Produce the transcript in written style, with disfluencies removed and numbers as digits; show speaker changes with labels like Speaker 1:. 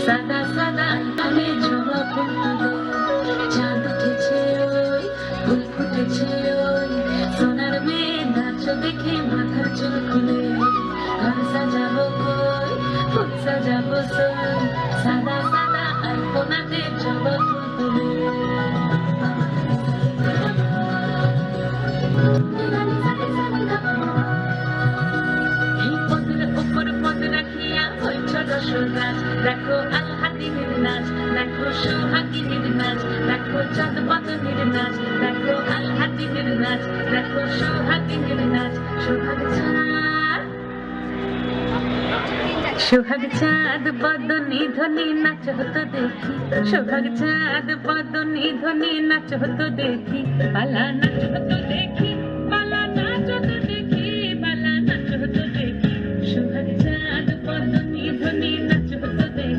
Speaker 1: সাদা সাদা আইনে জবা ফুল তুলে চাঁদ উঠেছে ওই ফুল ফুটেছে ওই সোনার মেয়ে নাচ দেখে মাথার চুল খুলে ঘর সাজাবো কই ফুল সাজাবো সই সাদা সাদা আলপনাতে জবা ফুল তুলে দেখো আলহাদিনের নাচ দেখো সোহাগিনীর নাচ দেখো চাঁদ বাদনের নাচ দেখো আলহাদিনের নাচ দেখো সোহাগিনীর নাচ সোহাগ চাঁদ বদনী ধ্বনি নাচ হতো দেখি সোহাগ চাঁদ বদনী ধ্বনি নাচ হতো দেখি পালা নাচ হতো দেখি